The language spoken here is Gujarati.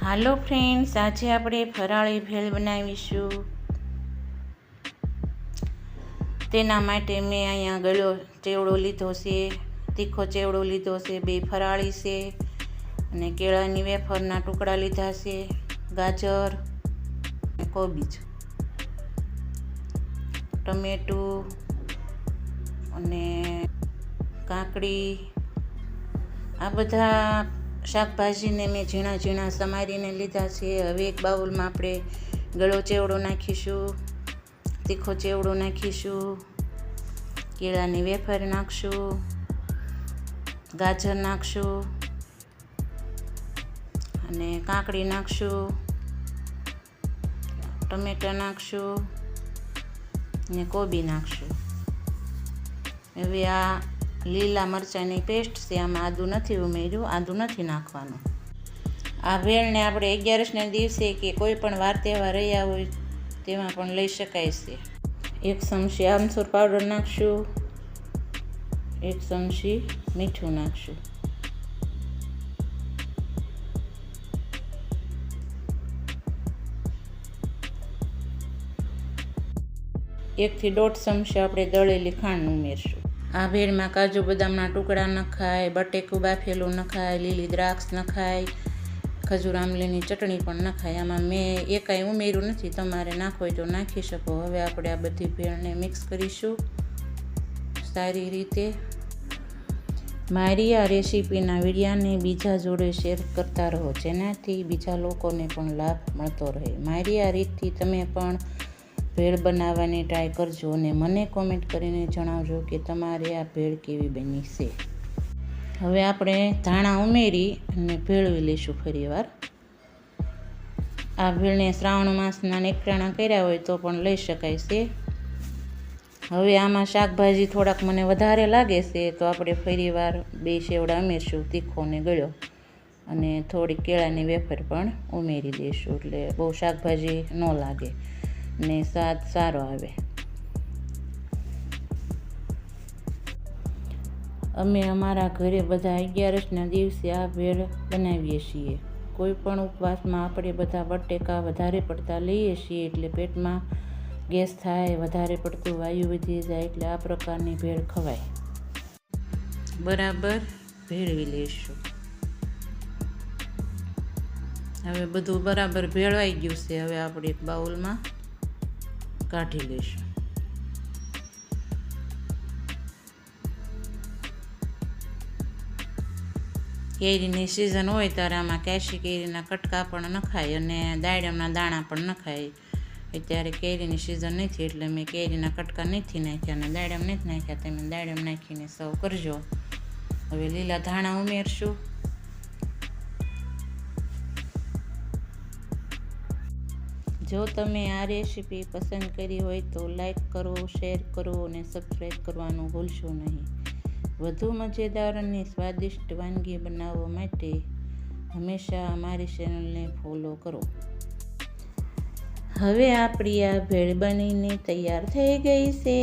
હાલો ફ્રેન્ડ્સ, આજે આપણે ફરાળી ભેળ બનાવીશું। તેના માટે મેં અહીંયા ગળ્યો ચેવડો લીધો છે, તીખો ચેવડો લીધો છે, 2 ફરાળી છે અને કેળાની વેફરના ટુકડા લીધા છે, ગાજર, કોબીજ, ટમેટું અને કાકડી। આ બધા શાકભાજીને મેં ઝીણા ઝીણા સમારીને લીધા છે। હવે એક બાઉલમાં આપણે ગળો ચેવડો નાખીશું, તીખો ચેવડો નાખીશું, કેળાની વેફર નાખશું, ગાજર નાખશું અને કાકડી નાખશું, ટમેટા નાખશું અને કોબી નાખશું। હવે આ લીલા મરચાંની પેસ્ટ છે, આમાં આદું નથી ઉમેર્યું, આદું નથી નાખવાનું। આ ભેળને આપણે 11ના દિવસે કે કોઈ પણ વાર તહેવાર રહ્યા હોય તેમાં પણ લઈ શકાય છે। 1 ચમચી આમચૂર પાવડર નાખશું, 1 ચમચી મીઠું નાખશું, 1 થી 1.5 ચમચી આપણે દળેલી ખાંડ ઉમેરશું। આ ભેળમાં કાજુ બદામના ટુકડા નખાય, બટેકું બાફેલું નખાય, લીલી દ્રાક્ષ નખાય, ખજૂર આમલીની ચટણી પણ નખાય। આમાં મેં એકાઈ ઉમેર્યું નથી, તમારે નાખવું હોય તો નાખી શકો। હવે આપણે આ બધી ભેળને મિક્સ કરીશું સારી રીતે। મારી આ રેસીપીના વિડીયાને બીજા જોડે શેર કરતા રહો, જેનાથી બીજા લોકોને પણ લાભ મળતો રહે। મારી આ રીતથી તમે પણ ભેળ બનાવવાની ટ્રાય કરજો અને મને કોમેન્ટ કરીને જણાવજો કે તમારે આ ભેળ કેવી બની છે। હવે આપણે ધાણા ઉમેરી અને ભેળવી લઈશું ફરીવાર। આ ભેળને શ્રાવણ માસના નેકરાણા કર્યા હોય તો પણ લઈ શકાય છે। હવે આમાં શાકભાજી થોડાક મને વધારે લાગે છે તો આપણે ફરીવાર 2 સેવડા ઉમેરશું, તીખો ને ગળ્યો, અને થોડી કેળાની વેફર પણ ઉમેરી દઈશું, એટલે બહુ શાકભાજી ન લાગે ને સ્વાદ સારો આવે। અમે અમારા ઘરે બધા 11ના દિવસે આ ભેળ બનાવીએ છીએ। કોઈ પણ ઉપવાસમાં આપણે બધા બટેકા વધારે પડતા લઈએ છીએ, એટલે પેટમાં ગેસ થાય, વધારે પડતું વાયુ વધી જાય, એટલે આ પ્રકારની ભેળ ખવાય। બરાબર ભેળવી લઈશું। હવે બધું બરાબર ભેળવાઈ ગયું છે। હવે આપણે એક બાઉલમાં કાઢી લઈશું। કેરીની સિઝન હોય ત્યારે આમાં કાશી કેરીના કટકા પણ નખાય અને દાડમના દાણા પણ નખાય। અત્યારે કેરીની સિઝન નથી એટલે મેં કેરીના કટકા નથી નાખ્યા અને દાડમ નથી નાખ્યા, તમે દાડમ નાખીને સર્વ કરજો। હવે લીલા ધાણા ઉમેરશું। જો તમે આ રેસીપી પસંદ કરી હોય તો લાઈક કરો, શેર કરો અને સબસ્ક્રાઈબ કરવાનું ભૂલશો નહીં। વધુ મજેદાર અને સ્વાદિષ્ટ વાનગી બનાવવા માટે હંમેશા અમારી ચેનલને ફોલો કરો। હવે આપણી આ ભેળ બનીને તૈયાર થઈ ગઈ છે।